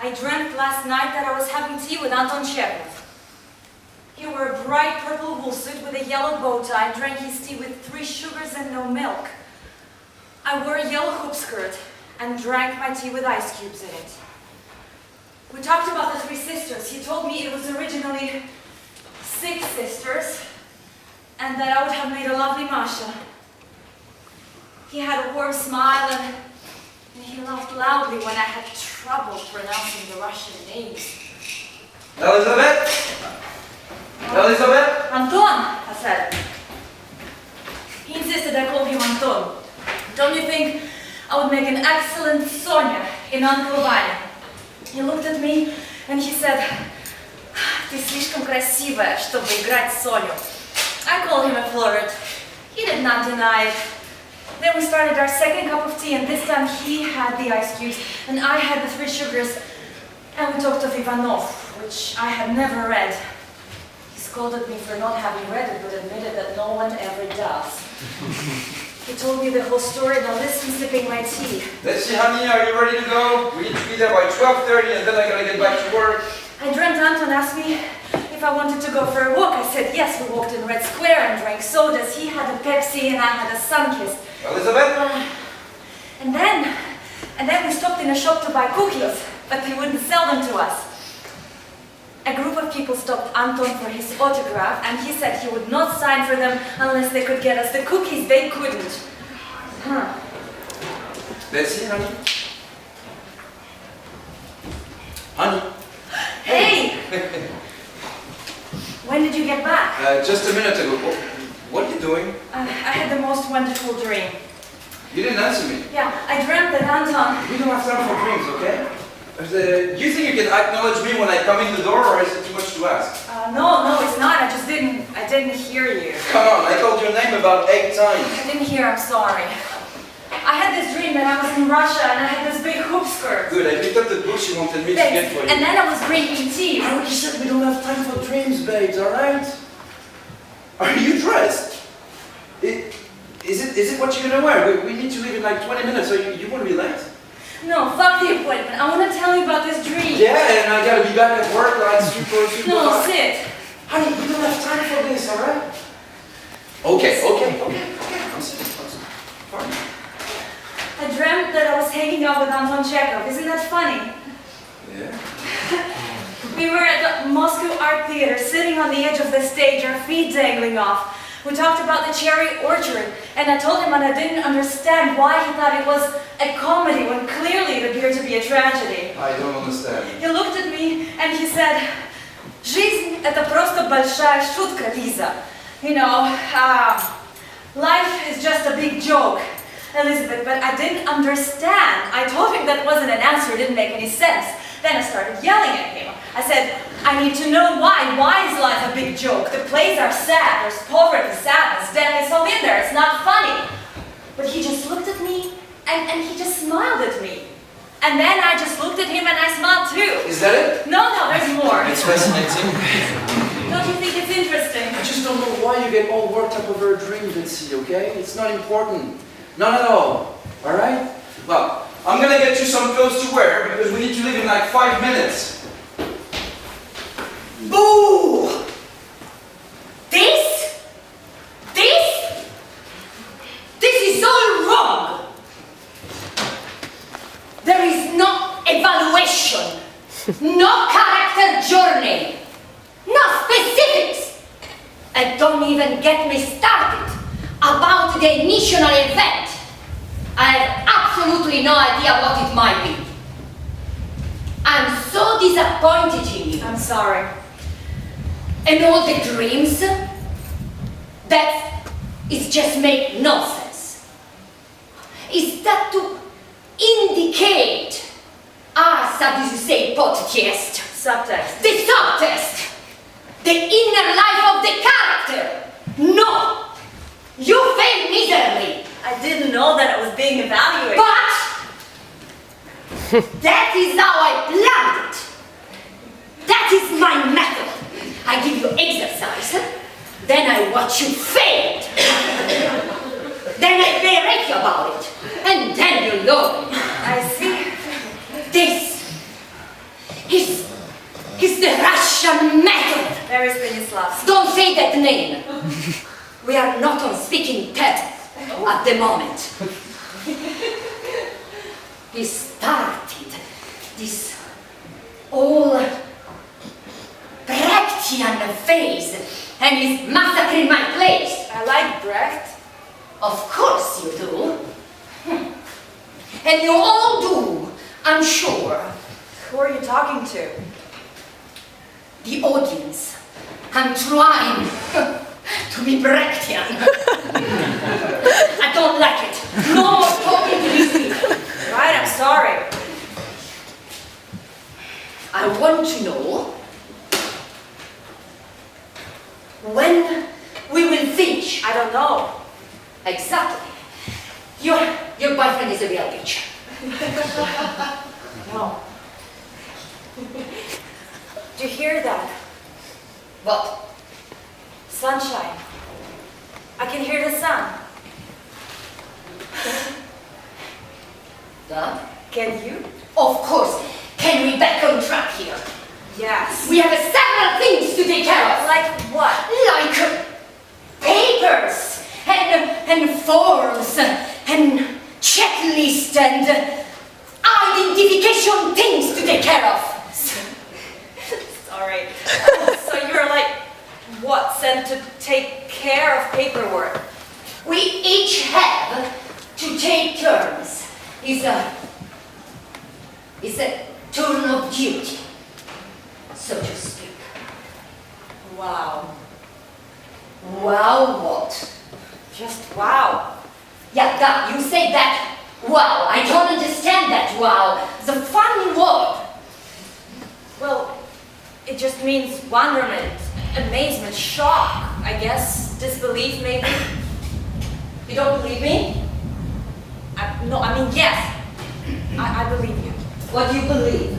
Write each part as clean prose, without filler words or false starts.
I dreamt last night that I was having tea with Anton Chekhov. He wore a bright purple wool suit with a yellow bow tie and drank his tea with 3 sugars and no milk. I wore a yellow hoop skirt and drank my tea with ice cubes in it. We talked about the 3 sisters. He told me it was originally 6 sisters and that I would have made a lovely Masha. He had a warm smile and he laughed loudly when I had trouble pronouncing the Russian names. Elisabeth? Elisabeth? Anton, I said. He insisted I call him Anton. Don't you think I would make an excellent Sonia in Uncle Vanya? He looked at me and he said, "Ты слишком красивая, чтобы играть Соню." I called him a flirt. He did not deny it. Then we started our second cup of tea, and this time he had the ice cubes and I had the 3 sugars, and we talked of Ivanov, which I had never read. He scolded me for not having read it, but admitted that no one ever does. He told me the whole story, and I listened sipping my tea. Let's see, honey, are you ready to go? We need to be there by 12:30 and then I gotta get back to work. I dreamt Anton asked me if I wanted to go for a walk. I said yes. We walked in Red Square and drank sodas. He had a Pepsi and I had a sun-kiss. Elisabeth? And then we stopped in a shop to buy cookies, but they wouldn't sell them to us. A group of people stopped Anton for his autograph, and he said he would not sign for them unless they could get us the cookies. They couldn't. Let's see, honey. Honey. Hey! When did you get back? Just a minute ago. What are you doing? I had the most wonderful dream. You didn't answer me. Yeah, I dreamt that Anton... We don't have time for dreams, okay? You think you can acknowledge me when I come in the door, or is it too much to ask? No, it's not. I didn't hear you. Come on, I called your name about 8 times. I didn't hear, I'm sorry. I had this dream that I was in Russia and I had this big hoop skirt. Good, I picked up the book she wanted me to get for you. And then I was drinking tea. I already said we don't have time for dreams, babes, alright? Are you dressed? Is it what you're gonna wear? We need to leave in like 20 minutes, so you won't be late? No, fuck the appointment. I want to tell you about this dream. Yeah, and I gotta be back at work like super No, hard. sit. Honey, we don't have time for this, alright? Okay. I'm sitting. Fine. I dreamt that I was hanging out with Anton Chekhov. Isn't that funny? Yeah. We were at the Moscow Art Theater, sitting on the edge of the stage, our feet dangling off. We talked about the cherry orchard, and I told him that I didn't understand why he thought it was a comedy when clearly it appeared to be a tragedy. I don't understand. He looked at me and he said, "Жизнь – это просто большая шутка, Lisa. You know, life is just a big joke, Elisabeth." But I didn't understand. I told him that wasn't an answer, it didn't make any sense. Then I started yelling at him. I said, "I need to know why. Why is life a big joke? The plays are sad. There's poverty, sadness, death. It's all in there. It's not funny." But he just looked at me and he just smiled at me. And then I just looked at him and I smiled too. Is that it? No, there's more. It's fascinating. Don't you think it's interesting? I just don't know why you get all worked up over a dream, Vincent, okay? It's not important. Not at all. Alright? Well, I'm gonna get you some clothes to wear because we need to leave in like 5 minutes. Boo! This is all wrong! There is no evaluation, no character journey, no specifics, and don't even get me started about the initial event. I have absolutely no idea what it might be. I'm so disappointed in you. I'm sorry. And all the dreams, that is just make no sense. Is that to indicate, how do you say, podtest? Subtext. The subtext. The inner life of the character. No! You failed miserably. I didn't know that I was being evaluated. But that is how I planned it. That is my method. I give you exercise, then I watch you fail. Then I berate you about it, and then you learn. I see. say that name. We are not on speaking terms at the moment. He started this all Brechtian phase and is massacring my place. I like Brecht. Of course you do. And you all do, I'm sure. Who are you talking to? The audience. I'm trying to be Brechtian. I don't like it. No more talking to these people. Right, I'm sorry. I want to know when we will finish. I don't know. Exactly. Your boyfriend is a real bitch. No. Do you hear that? What? Sunshine. I can hear the sun. Done? Can you? Of course. Can we back on track here? Yes. We have several things to take care of. Like what? Like papers and forms and checklist and identification things to take care of. Sorry. So you're like, what, sent to take care of paperwork? We each have to take turns. It's a turn of duty, so to speak. Wow. Wow, what? Just wow. Yeah, that, you say that. Wow, I don't understand that. Wow, it's a funny word. Well, it just means wonderment, amazement, shock, I guess, disbelief maybe. You don't believe me? No, I mean, yes. I believe you. What do you believe?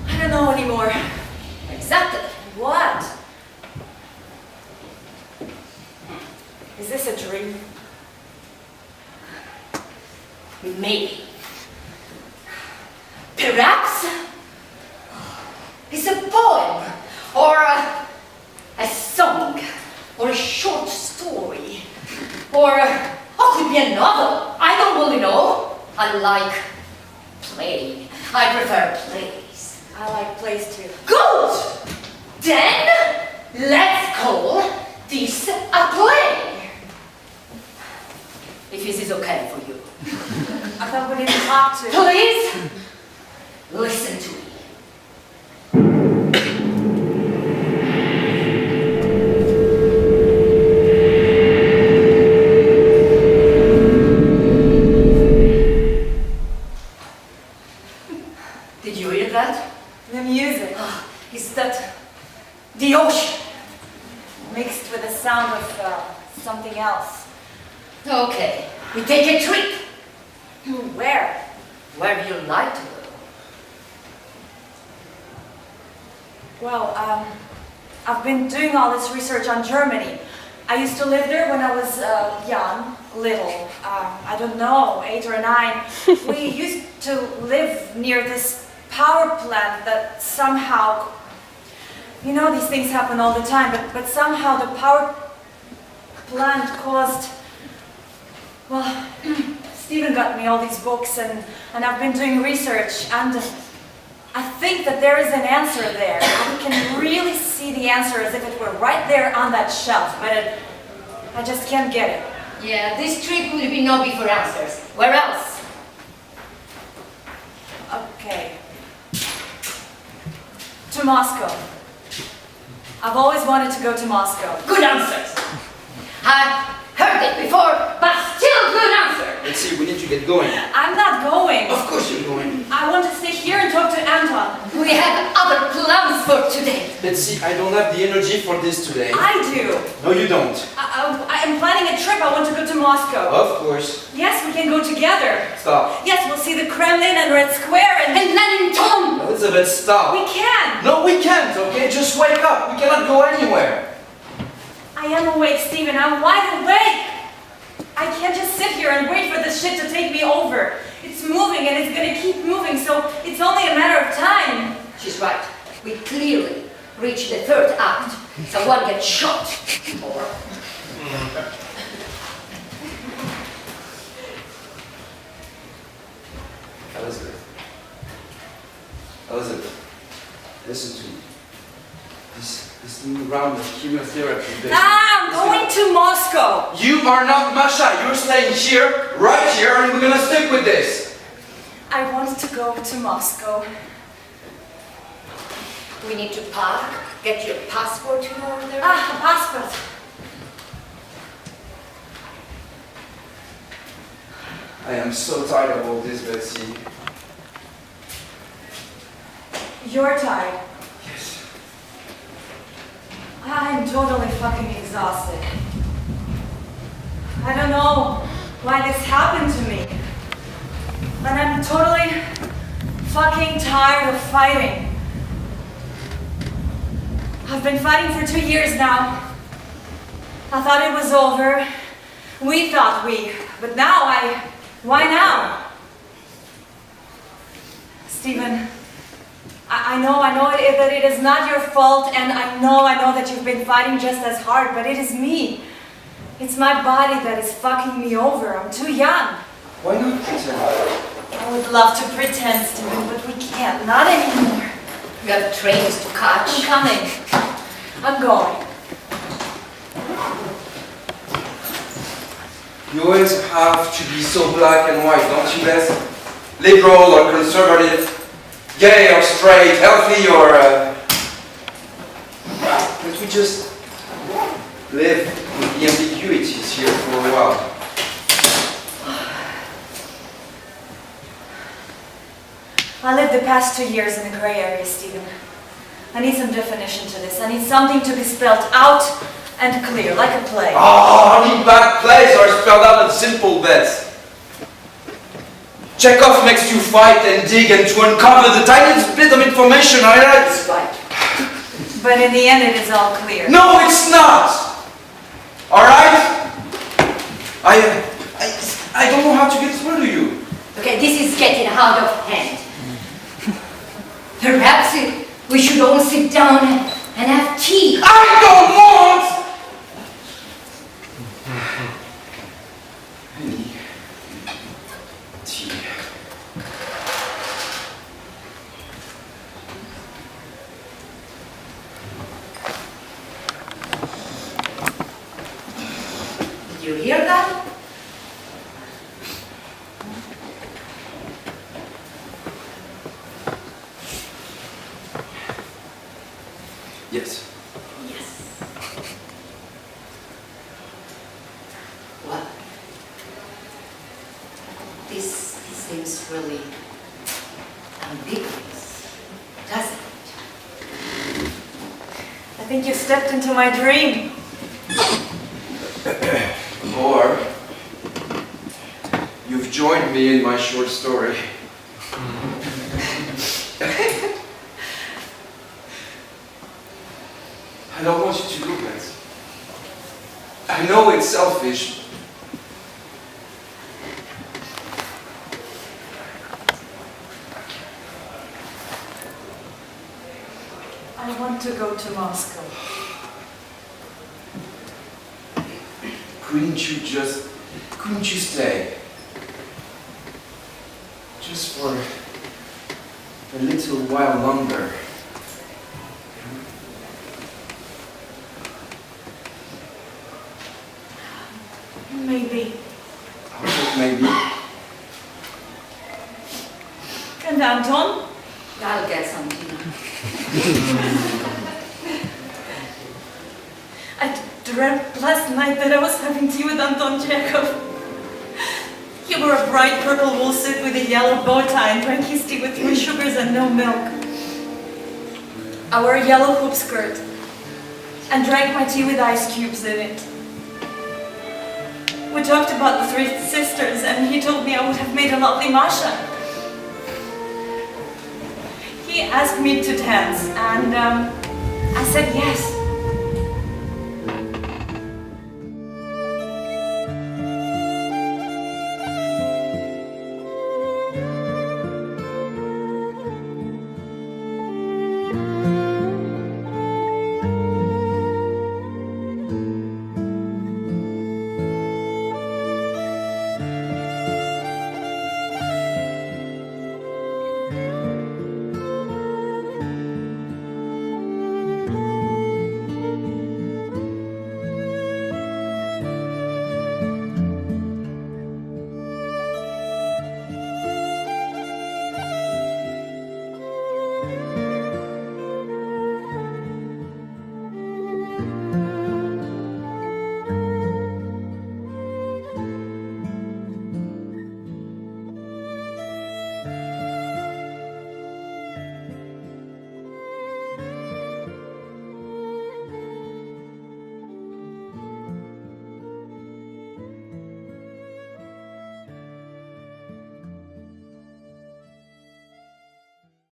I don't know anymore. Exactly. What? Is this a dream? Maybe. Perhaps it's a poem, or a song, or a short story, or could be a novel. I don't really know. I like play. I prefer plays. I like plays too. Good! Then let's call this a play. If this is okay for you. I thought we didn't talk to. Please, listen to me. Did you hear that? The music. Is that the ocean? Mixed with the sound of something else. Okay, we take a trip. Where? Where you like to go. Well, I've been doing all this research on Germany. I used to live there when I was young, little, I don't know, 8 or 9. We used to live near this power plant that somehow, you know, these things happen all the time, but somehow the power plant caused, well, Stephen got me all these books and I've been doing research, and I think that there is an answer there. We can really see the answer as if it were right there on that shelf, but I just can't get it. Yeah, this trip will be not be for answers. Where else? Okay. To Moscow. I've always wanted to go to Moscow. Good answers. I heard it before, but still good answer. Let's see, we need to get going. I'm not going. Of course you're going. I want to stay here and talk to Anton. We have other plans for today. Let's see, I don't have the energy for this today. I do. No, you don't. I am planning a trip. I want to go to Moscow. Of course. Yes, we can go together. Stop. Yes, we'll see the Kremlin and Red Square and Anton! Elizabeth, stop. we can. No, we can't, okay? Just wake up. We cannot go anywhere. I am awake, Stephen. I'm wide awake. I can't just sit here and wait for this shit to take me over. It's moving and it's gonna keep moving, so it's only a matter of time. She's right. We clearly reach the third act, someone gets shot, or... Elizabeth, listen to me. This new round of chemotherapy... I'm going to Moscow! You are not Masha! You're staying here, right here, and we're gonna stick with this! I want to go to Moscow. We need to park, get your passport in order. A passport. I am so tired of all this, Betsy. You're tired. Yes. I'm totally fucking exhausted. I don't know why this happened to me. And I'm totally fucking tired of fighting. I've been fighting for 2 years now. I thought it was over. We thought but now why now? Stephen, I know that it is not your fault, and I know that you've been fighting just as hard, but it is me. It's my body that is fucking me over. I'm too young. Why not pretend? I would love to pretend, Stephen, but we can't. Not anymore. We have trains to catch. I'm coming. I'm going. You always have to be so black and white, don't you, Bess? Liberal or conservative, gay or straight, healthy or... Can't we just live with the ambiguities here for a while? I lived the past 2 years in a grey area, Stephen. I need some definition to this. I need something to be spelled out and clear, like a play. Oh, only bad plays are spelled out in simple bets. Chekhov makes you fight and dig and to uncover the tiniest bit of information, alright? That's right. But in the end, it is all clear. No, it's not! Alright? I don't know how to get through to you. Okay, this is getting out of hand. Perhaps we should all sit down and have tea. I don't want! Any tea. Did you hear that? Yes. Yes. Well, this seems really ambiguous, doesn't it? I think you stepped into my dream. Or you've joined me in my short story. I don't want you to look at it. I know it's selfish. I want to go to Moscow. Couldn't you stay? Just for a little while longer. Maybe. Maybe. And Anton? I'll get something. I dreamt last night that I was having tea with Anton Chekhov. He wore a bright purple wool suit with a yellow bow tie and drank his tea with 3 sugars and no milk. I wore a yellow hoop skirt and drank my tea with ice cubes in it. We talked about the 3 sisters and he told me I would have made a lovely Masha. He asked me to dance and I said yes.